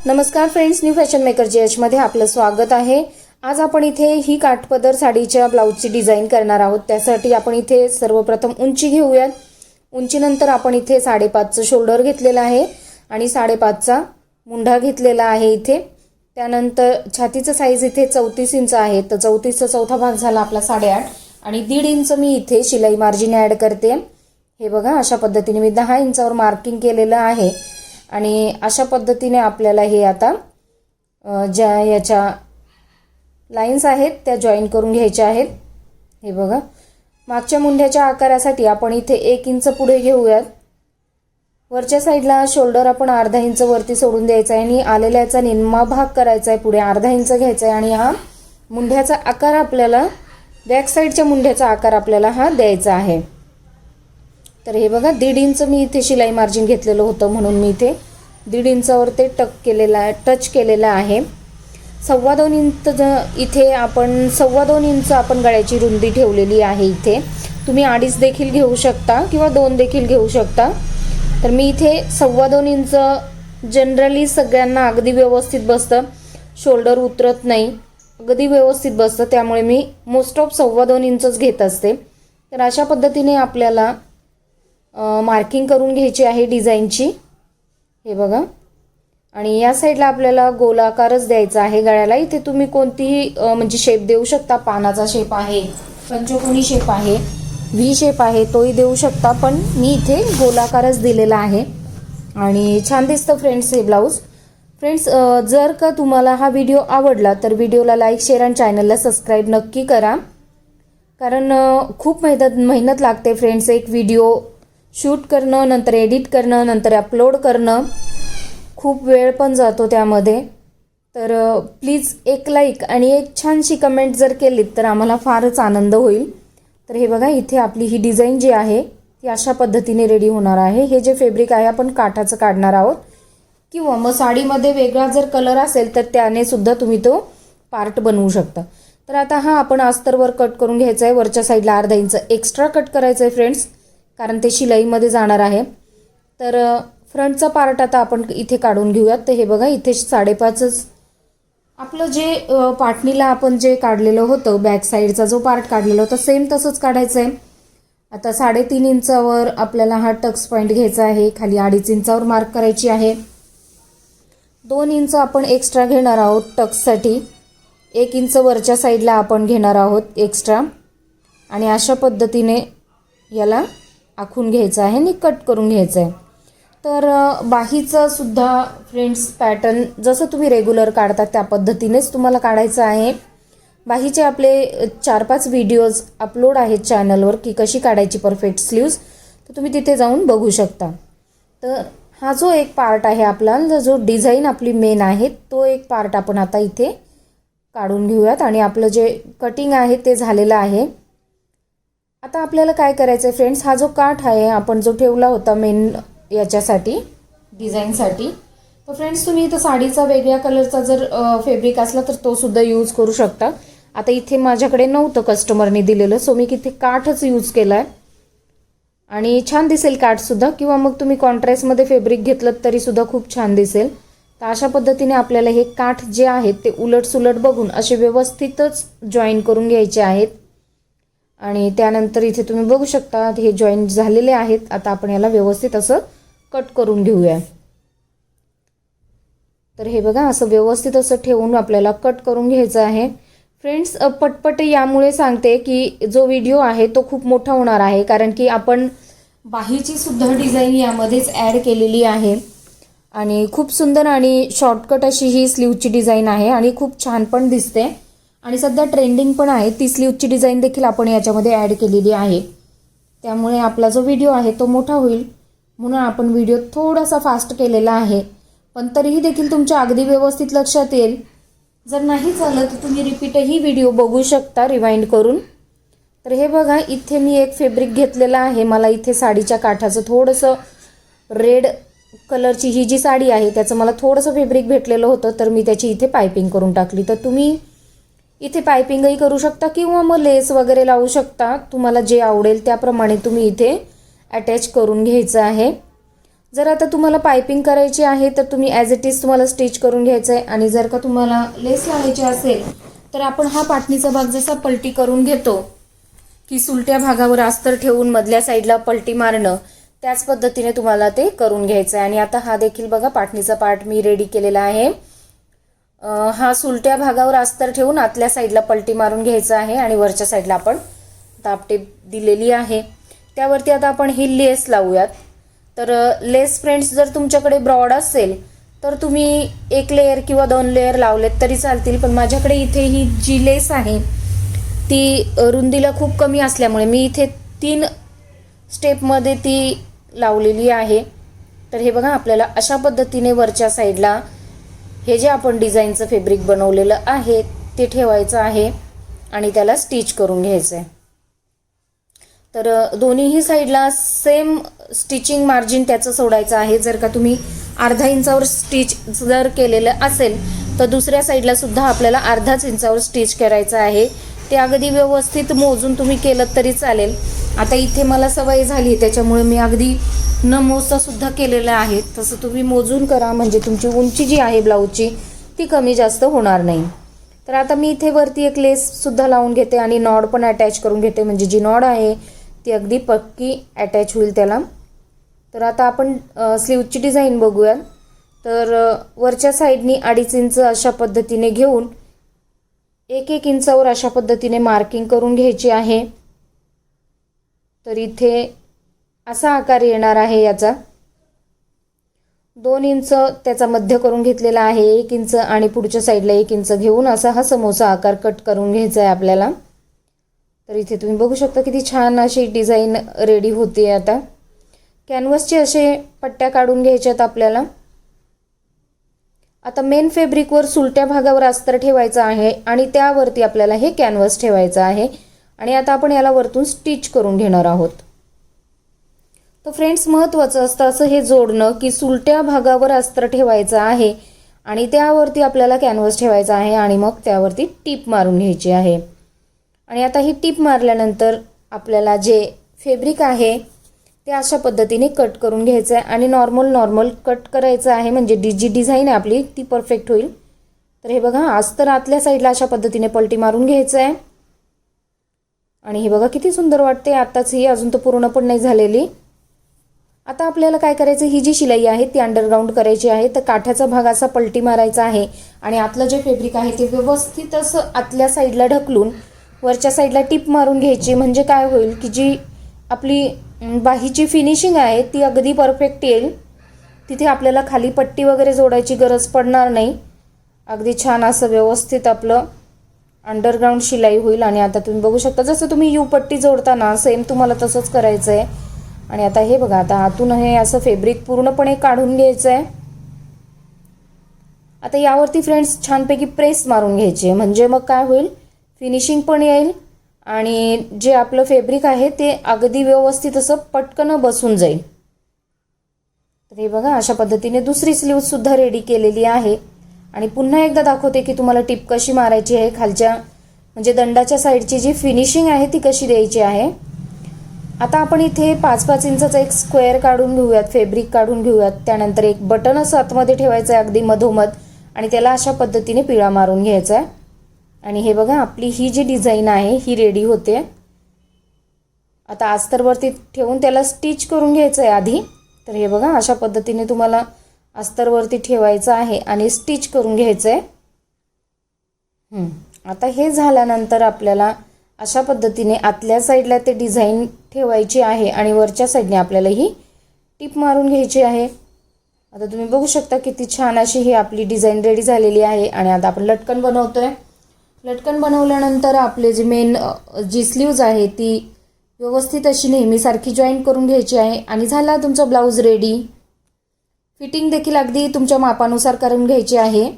नमस्कार friends, new fashion maker JH मध्ये आपलं स्वागत आहे। आज आपण इथे ही काठपदर साडीच्या ब्लाउजची डिझाइन करणार आहोत। त्यासाठी आपण इथे सर्वप्रथम उंची घेऊयात। उंचीनंतर आपण इथे 5.5चं शोल्डर घेतलेला आहे आणि 5.5चा मुंढा घेतलेला आहे इथे। त्यानंतर छातीचं साईज इथे 34 इंच आहे, तर 34चा चौथा भाग झाला आपला 8.5 आणि 1.5 इंच मी इथे शिलाई मार्जिन ॲड करते। हे बघा, अशा पद्धतीने मी 10 इंचावर मार्किंग केलेलं आहे आणि अशा पद्धतीने आपल्याला हे आता ज्या याच्या लाईन्स आहेत त्या जॉईन करून घ्यायच्या आहेत। हे बघा, मागच्या मुंढ्याच्या आकारासाठी आपण इथे 1 इंच पुढे घेऊयात। वरच्या साईडला शोल्डर आपण अर्धा इंच वरती सोडून द्यायचा आहे आणि आलेल्याचा निम्मा भाग करायचा आहे, पुढे अर्धा इंच घ्यायचा आहे आणि हा मुंढ्याचा आकार आपल्याला बॅक साईडच्या मुंढ्याचा आकार आपल्याला हा द्यायचा आहे। तर हे बघा, 1.5 इंच मी इथे शिलाई मार्जिन घेतलेलं होतं म्हणून मी इथे 1.5 इंचावर ते टच केलेला आहे। 2.25 इंच इथे आपण 2.25 इंच आपण गळ्याची रुंदी ठेवलेली आहे। इथे तुम्ही 2.5 देखील घेऊ शकता किंवा 2 देखील घेऊ शकता। तर मी इथे 2.25 इंच जनरली सगळ्यांना अगदी व्यवस्थित बसतं, शोल्डर उतरत नाही, अगदी व्यवस्थित बसतं, त्यामुळे मी मोस्ट ऑफ 2.25 इंचच घेत असते। तर अशा पद्धतीने आपल्याला मार्किंग करून घ्यायची आहे डिझाईनची। हे बघा, आणि या साईडला आपल्याला गोलाकारच द्यायचा आहे गळ्याला। इथे तुम्ही कोणतीही म्हणजे शेप देऊ शकता, पानाचा शेप आहे, पंचकोनी शेप आहे, व्ही शेप आहे, तोही देऊ शकता, पण मी इथे गोलाकारच दिलेला आहे आणि छान दिसतं फ्रेंड्स हे ब्लाऊज। फ्रेंड्स, जर का तुम्हाला हा व्हिडिओ आवडला तर व्हिडिओला लाईक, शेअर आणि चॅनलला सबस्क्राईब नक्की करा, कारण खूप मेहनत लागते फ्रेंड्स एक व्हिडिओ शूट करणं, नंतर एडिट करणं, नंतर अपलोड करणं, खूप वेळ पण जातो त्यामध्ये। तर प्लीज एक लाईक आणि एक छानशी कमेंट जर केलीत तर आम्हाला फारच आनंद होईल। तर हे बघा, इथे आपली ही डिझाईन जी आहे ती अशा पद्धतीने रेडी होणार आहे। हे जे फॅब्रिक आहे आपण काठाचं काढणार आहोत, किंवा मग साडीमध्ये वेगळा जर कलर असेल तर त्याने सुद्धा तुम्ही तो पार्ट बनवू शकता। तर आता हा आपण अस्तरवर कट करून घ्यायचा आहे। वरच्या साईडला अर्धा इंच एक्स्ट्रा कट करायचं आहे फ्रेंड्स, कारण ते शिलाईमध्ये जाणार आहे। तर फ्रंटचा पार्ट आता आपण इथे काढून घेऊयात। तर हे बघा, इथे 5.5च आपलं जे पाटणीला आपण जे काढलेलं होतं, बॅक साईडचा जो पार्ट काढलेला होता सेम तसंच काढायचं आहे। आता 3.5 इंचावर आपल्याला हा टक्स पॉईंट घ्यायचा आहे, खाली 2.5 इंचावर मार्क करायची आहे। 2 इंच आपण एक्स्ट्रा घेणार आहोत टक्ससाठी, 1 इंच वरच्या साईडला आपण घेणार आहोत एक्स्ट्रा आणि अशा पद्धतीने याला आखून घ्यायचं आहे आणि कट करून घ्यायचं आहे। तर बाहीचा सुद्धा फ्रेंड्स पॅटर्न जसं तुम्ही रेग्युलर काढता त्या पद्धतीनेच तुम्हाला काढायचं आहे। बाहीचे आपले 4-5 व्हिडिओज अपलोड आहेत चॅनलवर की कशी काढायची परफेक्ट स्लीव्ज, तर तुम्ही तिथे जाऊन बघू शकता। तर हा जो एक पार्ट आहे आपला, जो डिझाईन आपली मेन आहे, तो एक पार्ट आपण आता इथे काढून घेऊयात आणि आपलं जे कटिंग आहे ते झालेलं आहे। आता आपल्याला काय करायचं आहे फ्रेंड्स, हा जो काठ आहे आपण जो ठेवला होता मेन याच्यासाठी डिझाईनसाठी, तर फ्रेंड्स तुम्ही इथं साडीचा वेगळ्या कलरचा जर फॅब्रिक असला तर तो सुद्धा यूज करू शकता। आता इथे माझ्याकडे नव्हतं कस्टमरने दिलेलं, सो मी इथे काठच यूज केला आहे आणि छान दिसेल काठसुद्धा, किंवा मग तुम्ही कॉन्ट्रास्टमध्ये फॅब्रिक घेतलं तरी सुद्धा खूप छान दिसेल। तर अशा पद्धतीने आपल्याला हे काठ जे आहेत ते उलट सुलट बघून असे व्यवस्थितच जॉईन करून घ्यायचे आहेत आणि त्यानंतर इथे तुम्ही बघू शकता हे जॉईन झालेले आहेत। आता आपण याला व्यवस्थित असं कट करून घेऊया। तर हे बघा, असं व्यवस्थित असं ठेवून आपल्याला कट करून घ्यायचं आहे। फ्रेंड्स, पटपट यामुळे सांगते की जो व्हिडिओ आहे तो खूप मोठा होणार आहे, कारण की आपण बाहीची सुद्धा डिझाईन यामध्येच ॲड केलेली आहे आणि खूप सुंदर आणि शॉर्टकट अशी ही स्लीवची डिझाईन आहे आणि खूप छान पण दिसते आणि सध्या ट्रेंडिंग पण आहे। ती स्लीवची डिझाईन देखील आपण याच्यामध्ये ॲड केलेली आहे, त्यामुळे आपला जो व्हिडिओ आहे तो मोठा होईल, म्हणून आपण व्हिडिओ थोडासा फास्ट केलेला आहे, पण तरीही देखील तुमच्या अगदी व्यवस्थित लक्षात येईल। जर नाही झालं तर तुम्ही रिपीटही व्हिडिओ बघू शकता रिवाइंड करून। तर हे बघा, इथे मी एक फॅब्रिक घेतलेला आहे, मला इथे साडीच्या काठाचं थोडंसं रेड कलरची ही जी साडी आहे त्याचं मला थोडंसं फॅब्रिक भेटलेलं होतं, तर मी त्याची इथे पायपिंग करून टाकली। तर तुम्ही इथे पायपिंगही करू शकता किंवा मग लेस वगैरे लावू शकता, तुम्हाला जे आवडेल त्याप्रमाणे तुम्ही इथे अटॅच करून घ्यायचं आहे। जर आता तुम्हाला पायपिंग करायची आहे तर तुम्ही ॲज इट इज तुम्हाला स्टिच करून घ्यायचं आहे, आणि जर का तुम्हाला लेस लावायची असेल तर आपण हा पाटणीचा भाग जसा पलटी करून घेतो की सुलट्या भागावर अस्तर ठेवून मधल्या साईडला पलटी मारणं, त्याच पद्धतीने तुम्हाला ते करून घ्यायचं आहे. आणि आता हा देखील बघा पाटणीचा पार्ट मी रेडी केलेला आहे. हा सुलट्या भागावर अस्तर ठेवून आतल्या साईडला पलटी मारून घ्यायचा आहे आणि वरच्या साईडला आपण दाबटेप दिलेली आहे. त्यावरती आता आपण ही लेस लावूयात. तर लेस फ्रेंड्स जर तुमच्याकडे ब्रॉड असेल तर तुम्ही 1 लेयर किंवा 2 लेयर लावलेत तरी चालतील, पण माझ्याकडे इथे ही जी लेस आहे ती रुंदीला खूप कमी असल्यामुळे मी इथे 3 स्टेपमध्ये ती लावलेली आहे. तर हे बघा आपल्याला अशा पद्धतीने वरच्या साईडला हे जे आपण डिझाईनचं फॅब्रिक बनवलेलं आहे ते ठेवायचं आहे आणि त्याला स्टिच करून घ्यायचं आहे. तर दोन्हीही साईडला सेम स्टिचिंग मार्जिन त्याचं सोडायचं आहे. जर का तुम्ही अर्धा इंचावर स्टिच जर केलेलं असेल तर दुसऱ्या साईडला सुद्धा आपल्याला अर्धाच इंचावर स्टिच करायचं आहे. ते अगदी व्यवस्थित मोजून तुम्ही केलं तरी चालेल. आता इथे मला सवय झाली त्याच्यामुळे मी अगदी न मोजता सुद्धा केलेलं आहे. तसं तुम्ही मोजून करा म्हणजे तुमची उंची जी आहे ब्लाऊजची ती कमी जास्त होणार नाही. तर आता मी इथे वरती एक लेस सुद्धा लावून घेते आणि नॉड पण अटॅच करून घेते, म्हणजे जी नॉड आहे ती अगदी पक्की अटॅच होईल त्याला. तर आता आपण स्लीवची डिझाईन बघूया. तर वरच्या साईडनी 2.5 इंच अशा पद्धतीने घेऊन 1-1 इंचावर अशा पद्धतीने मार्किंग करून घ्यायची आहे. तर इथे असा आकार येणार आहे याचा. 2 इंच त्याचा मध्य करून घेतलेला आहे, 1 इंच आणि पुढच्या साईडला 1 इंच घेऊन असा हा समोसा आकार कट करून घ्यायचा आहे आपल्याला. तर इथे तुम्ही बघू शकता किती छान अशी डिझाईन रेडी होते. आता कॅनव्हसचे असे पट्ट्या काढून घ्यायच्यात आपल्याला. आता मेन फॅब्रिकवर सुलट्या भागावर अस्तर ठेवायचं आहे आणि त्यावरती आपल्याला हे कॅनव्हस ठेवायचं आहे. आणि आता आपण याला वरतून स्टिच करून घेणार आहोत. तर फ्रेंड्स महत्त्वाचं असतं असं हे जोडणं की सुलट्या भागावर अस्तर ठेवायचं आहे आणि त्यावरती आपल्याला कॅनव्हस ठेवायचा आहे आणि मग त्यावरती टीप मारून घ्यायची आहे. आणि आता ही टीप मारल्यानंतर आपल्याला जे फॅब्रिक आहे ते अशा पद्धतीने कट करून घ्यायचं आहे आणि नॉर्मल कट करायचं आहे, म्हणजे जी डिझाईन आहे आपली ती परफेक्ट होईल. तर हे बघा अस्तर आतल्या साईडला अशा पद्धतीने पलटी मारून घ्यायचं आहे. आणि हे बघा किती सुंदर वाटते. आताच ही अजून तर पूर्ण पण नाही झालेली. आता आपल्याला काय करायचं, ही जी शिलाई आहे ती अंडरग्राऊंड करायची आहे. तर काठाचा भाग असा पलटी मारायचा आहे आणि आतलं जे फॅब्रिक आहे ते व्यवस्थित असं आतल्या साईडला ढकलून वरच्या साईडला टिप मारून घ्यायची. म्हणजे काय होईल की जी आपली बाहीची फिनिशिंग आहे ती अगदी परफेक्ट येईल. तिथे आपल्याला खाली पट्टी वगैरे जोडायची गरज पडणार नाही. अगदी छान असं व्यवस्थित आपलं अंडरग्राऊंड शिलाई होईल. आणि आता तुम्ही बघू शकता जसं तुम्ही यू पट्टी जोडताना सेम तुम्हाला तसंच करायचं आहे. आणि आता हे बघा आता आतून हे असं फॅब्रिक पूर्णपणे काढून घ्यायचं आहे. आता यावरती फ्रेंड्स छानपैकी प्रेस मारून घ्यायची आहे, म्हणजे मग काय होईल फिनिशिंग पण येईल आणि जे आपलं फॅब्रिक आहे ते अगदी व्यवस्थित असं पटकन बसून जाईल. तर हे बघा अशा पद्धतीने दुसरी स्लीव सुद्धा रेडी केलेली आहे. आणि पुन्हा एकदा दाखवते की तुम्हाला टिप कशी मारायची आहे. खालच्या म्हणजे दंडाच्या साईडची जी फिनिशिंग आहे ती कशी द्यायची आहे. आता आपण इथे 5-5 इंचाचा एक स्क्वेअर काढून घेऊयात, फॅब्रिक काढून घेऊयात. त्यानंतर एक बटन असं आतमध्ये ठेवायचं आहे अगदी मधोमध आणि त्याला अशा पद्धतीने पिळा मारून घ्यायचा आहे. आणि हे बघा आपली ही जी डिझाईन आहे ही रेडी होते. आता अस्तरवरती ठेवून त्याला स्टिच करून घ्यायचं आहे आधी. तर हे बघा अशा पद्धतीने तुम्हाला अस्तरवरती ठेवायचं आहे आणि स्टिच करून घ्यायचं आहे. आता हे झाल्यानंतर आपल्याला अशा पद्धतीने आतल्या साईडला ते डिझाईन ठेवायची आहे आणि वरच्या साईडने आपल्याला ही टिप मारून घ्यायची आहे. आता तुम्ही बघू शकता किती छान अशी ही आपली डिझाईन रेडी झालेली आहे. आणि आता आपण लटकन बनवतोय. लटकन बनवल्यानंतर आपले जे मेन जी स्लीव्ज आहे ती व्यवस्थित अशी नेहमीसारखी जॉईन करून घ्यायची आहे. आणि झाला तुमचा ब्लाऊज रेडी. फिटिंग देखील अगदी तुमच्या मापानुसार करून घ्यायची आहे.